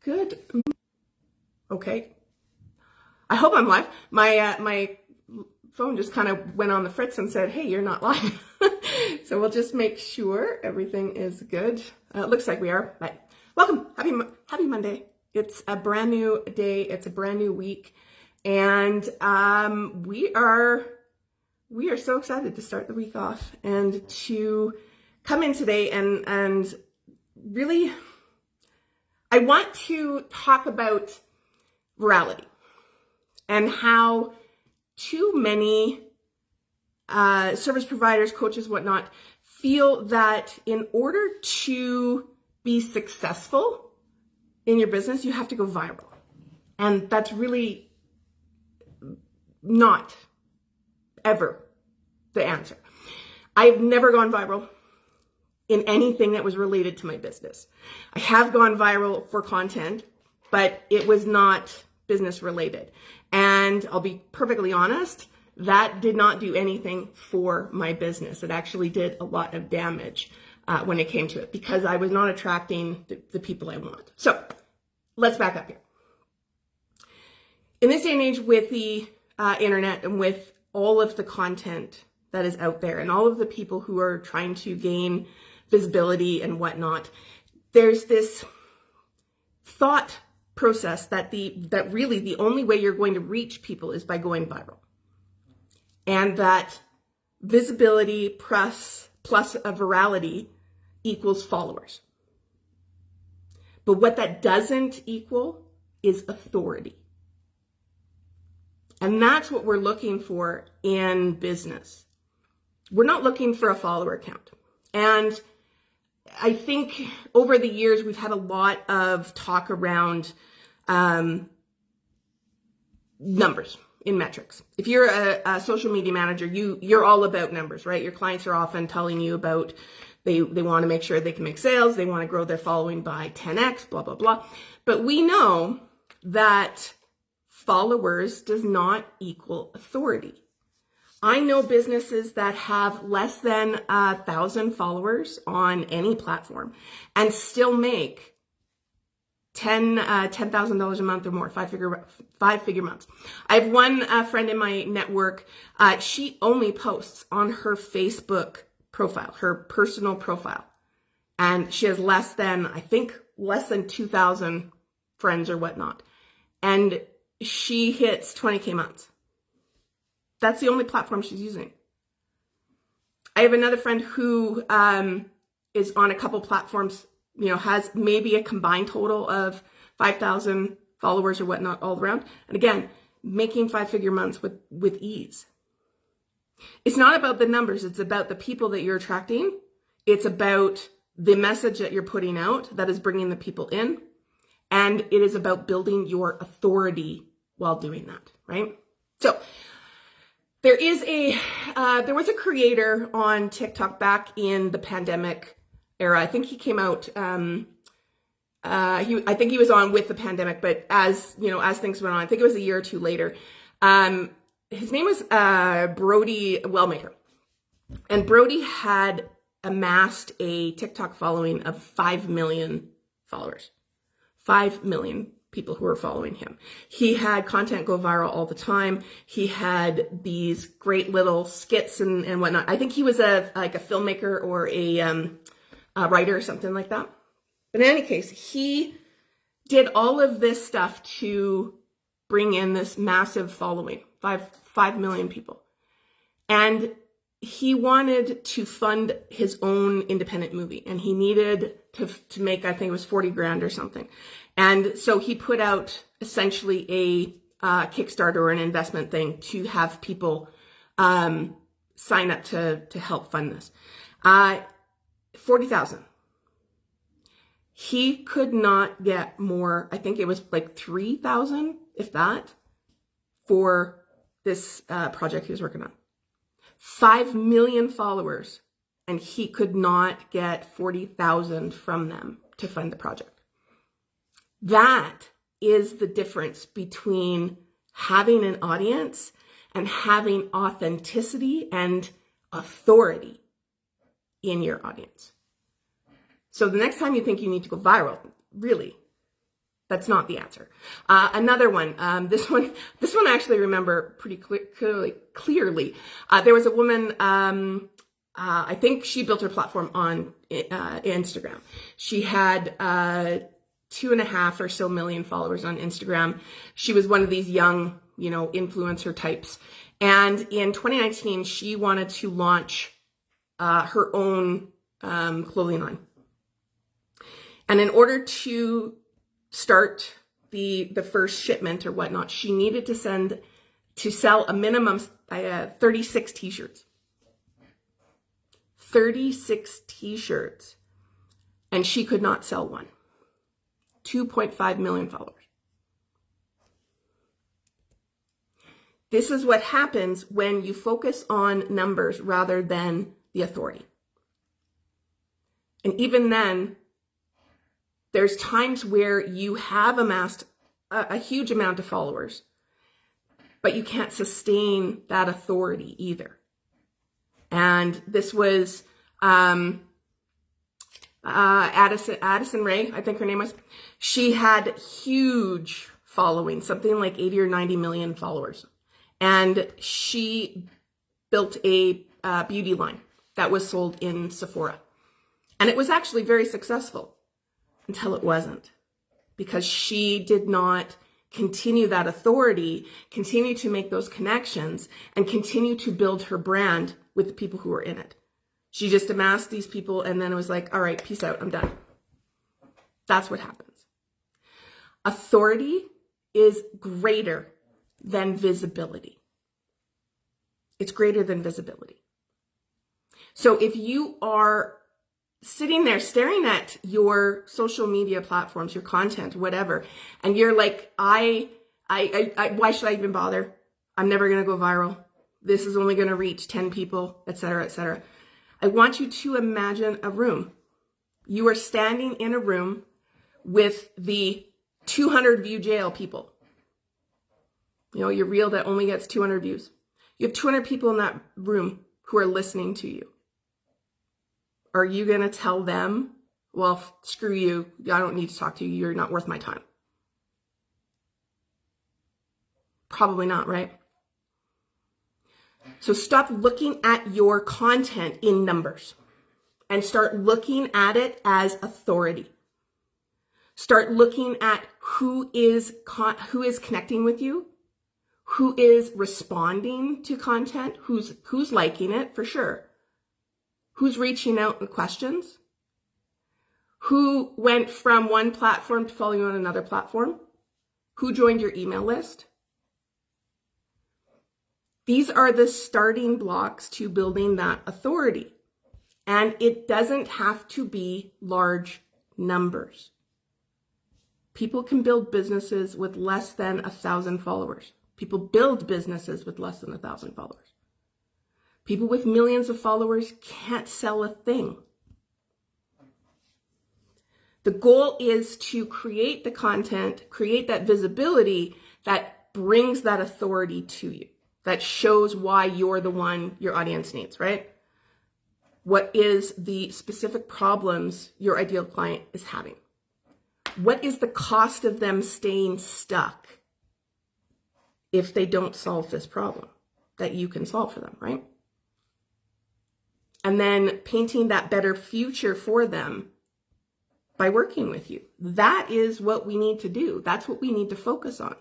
Good. Okay. I hope I'm live. My phone just kind of went on the fritz and said, hey, you're not live. So we'll just make sure everything is good. It looks like we are. But welcome. Happy Monday. It's a brand new day. It's a brand new week. And we are so excited to start the week off and to come in today and really, I want to talk about virality and how too many service providers, coaches, whatnot, feel that in order to be successful in your business, you have to go viral. And that's really not ever the answer. I've never gone viral in anything that was related to my business. I have gone viral for content, but it was not business related. And I'll be perfectly honest, that did not do anything for my business. It actually did a lot of damage when it came to it because I was not attracting the people I want. So let's back up here. In this day and age with the internet and with all of the content that is out there and all of the people who are trying to gain visibility and whatnot, there's this thought process that really the only way you're going to reach people is by going viral. And that visibility plus a virality equals followers. But what that doesn't equal is authority. And that's what we're looking for in business. We're not looking for a follower count. And I think over the years, we've had a lot of talk around numbers in metrics. If you're a social media manager, you're all about numbers, right? Your clients are often telling you about they want to make sure they can make sales. They want to grow their following by 10x, blah, blah, blah. But we know that followers does not equal authority. I know businesses that have less than 1,000 followers on any platform and still make $10,000 a month or more, five-figure months. I have one friend in my network. She only posts on her Facebook profile, her personal profile, and she has less than 2,000 friends or whatnot, and she hits 20K months. That's the only platform she's using. I have another friend who is on a couple platforms, has maybe a combined total of 5,000 followers or whatnot all around. And again, making 5-figure months with ease. It's not about the numbers. It's about the people that you're attracting. It's about the message that you're putting out that is bringing the people in. And it is about building your authority while doing that, right? So there was a creator on TikTok back in the pandemic era. I think he came out, I think he was on with the pandemic, but as things went on, I think it was a year or two later, his name was Brody Wellmaker. And Brody had amassed a TikTok following of 5 million followers. 5 million people who were following him. He had content go viral all the time. He had these great little skits and whatnot. I think he was a filmmaker or a writer or something like that. But in any case, he did all of this stuff to bring in this massive following, 5 million people. And he wanted to fund his own independent movie, and he needed to make, I think it was 40 grand or something. And so he put out essentially a Kickstarter or an investment thing to have people sign up to help fund this. 40,000. He could not get more. I think it was like 3,000, if that, for this project he was working on. 5 million followers, and he could not get 40,000 from them to fund the project. That is the difference between having an audience and having authenticity and authority in your audience. So the next time you think you need to go viral, really, That's not the answer. Another one, this one I actually remember pretty clearly. There was a woman, I think she built her platform on Instagram. She had 2.5 or so million followers on Instagram. She was one of these young, influencer types. And in 2019, she wanted to launch her own clothing line. And in order to start the first shipment or whatnot, she needed to sell a minimum 36 t-shirts. 36 t-shirts. And she could not sell one. 2.5 million followers. This is what happens when you focus on numbers rather than the authority. And even then, there's times where you have amassed a huge amount of followers, but you can't sustain that authority either. And this was Addison Rae, I think her name was. She had huge following, something like 80 or 90 million followers. And she built a beauty line that was sold in Sephora. And it was actually very successful until it wasn't, because she did not continue that authority, continue to make those connections, and continue to build her brand with the people who were in it. She just amassed these people and then it was like, all right, peace out, I'm done. That's what happens. Authority is greater than visibility. It's greater than visibility. So if you are sitting there staring at your social media platforms, your content, whatever, and you're like, why should I even bother? I'm never going to go viral. This is only going to reach 10 people, etc., etc. I want you to imagine a room. You are standing in a room with the 200 view jail people. Your reel that only gets 200 views. You have 200 people in that room who are listening to you. Are you going to tell them, well, screw you, I don't need to talk to you, you're not worth my time? Probably not, right? So stop looking at your content in numbers and start looking at it as authority. Start looking at who is connecting with you, who is responding to content, who's liking it for sure. Who's reaching out with questions? Who went from one platform to follow you on another platform? Who joined your email list? These are the starting blocks to building that authority. And it doesn't have to be large numbers. People can build businesses with less than 1,000 followers. People build businesses with less than 1,000 followers. People with millions of followers can't sell a thing. The goal is to create the content, create that visibility that brings that authority to you, that shows why you're the one your audience needs, right? What is the specific problems your ideal client is having? What is the cost of them staying stuck if they don't solve this problem that you can solve for them, right? And then painting that better future for them by working with you. That is what we need to do. That's what we need to focus on.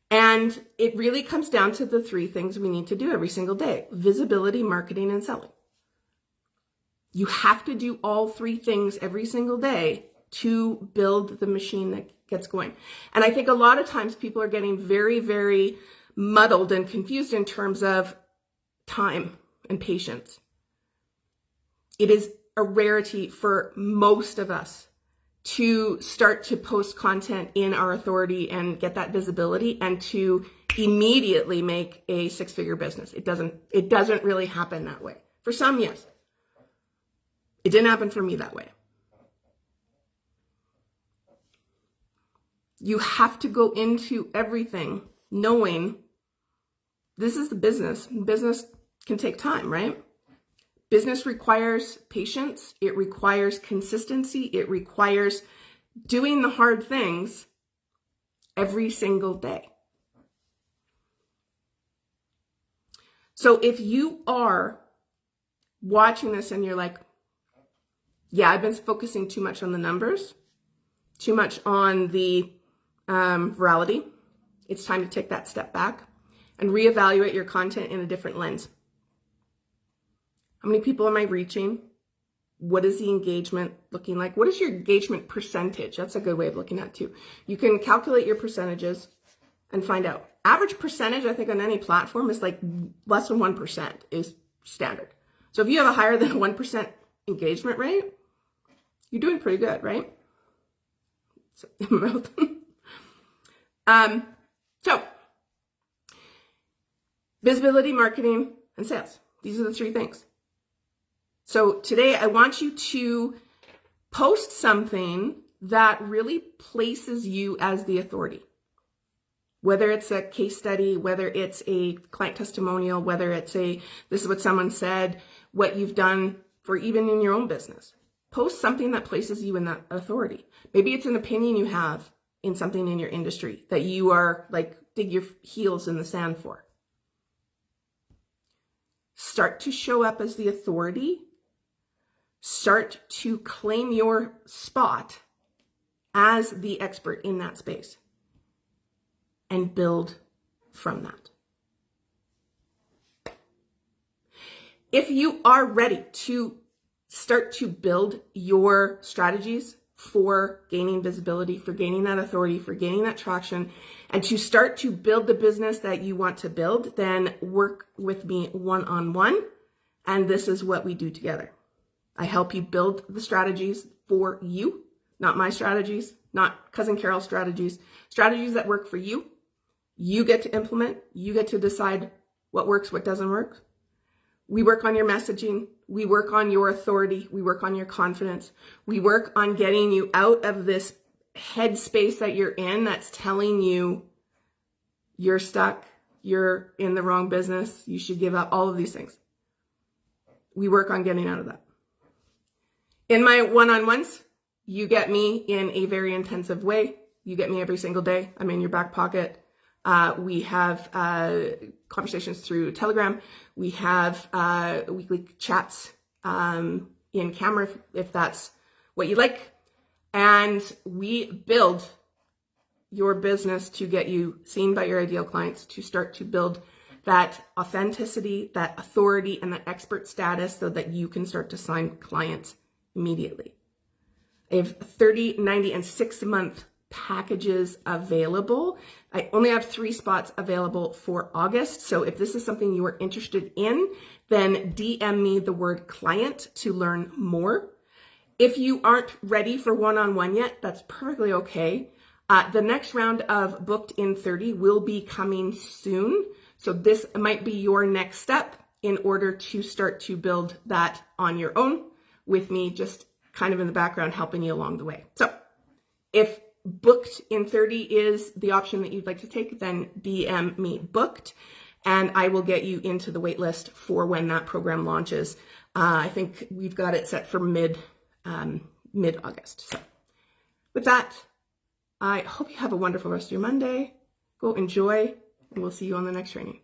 And it really comes down to the 3 things we need to do every single day: visibility, marketing, and selling. You have to do all 3 things every single day to build the machine that gets going. And I think a lot of times people are getting very, very muddled and confused in terms of time and patience. It is a rarity for most of us to start to post content in our authority and get that visibility and to immediately make a 6-figure business. It doesn't really happen that way. For some, yes. It didn't happen for me that way. You have to go into everything knowing this is the business. Business can take time, right? Business requires patience. It requires consistency. It requires doing the hard things every single day. So if you are watching this and you're like, yeah, I've been focusing too much on the numbers, too much on the virality, it's time to take that step back and reevaluate your content in a different lens. How many people am I reaching? What is the engagement looking like? What is your engagement percentage? That's a good way of looking at it too. You can calculate your percentages and find out. Average percentage, I think, on any platform is like less than 1% is standard. So if you have a higher than 1% engagement rate, you're doing pretty good, right? So visibility, marketing, and sales. These are the three things. So today I want you to post something that really places you as the authority. Whether it's a case study, whether it's a client testimonial, whether it's this is what someone said, what you've done for even in your own business. Post something that places you in that authority. Maybe it's an opinion you have in something in your industry that you are like, dig your heels in the sand for. Start to show up as the authority. Start to claim your spot as the expert in that space and build from that. If you are ready to start to build your strategies for gaining visibility, for gaining that authority, for gaining that traction, and to start to build the business that you want to build, then work with me one-on-one. And this is what we do together. I help you build the strategies for you, not my strategies, not Cousin Carol's strategies that work for you. You get to implement, you get to decide what works, what doesn't work. We work on your messaging. We work on your authority. We work on your confidence. We work on getting you out of this headspace that you're in that's telling you you're stuck, you're in the wrong business, you should give up, all of these things. We work on getting out of that. In my one-on-ones, you get me in a very intensive way. You get me every single day. I'm in your back pocket. We have conversations through Telegram. We have weekly chats in camera if that's what you like. And we build your business to get you seen by your ideal clients, to start to build that authenticity, that authority, and that expert status so that you can start to sign clients immediately. I have 30, 90, and 6-month packages available. I only have 3 spots available for August. So if this is something you are interested in, then DM me the word client to learn more. If you aren't ready for one-on-one yet, that's perfectly okay. The next round of Booked in 30 will be coming soon. So this might be your next step in order to start to build that on your own with me just kind of in the background helping you along the way. So if Booked in 30 is the option that you'd like to take, then DM me booked and I will get you into the wait list for when that program launches. I think we've got it set for mid-August. So with that, I hope you have a wonderful rest of your Monday. Go enjoy, and we'll see you on the next training.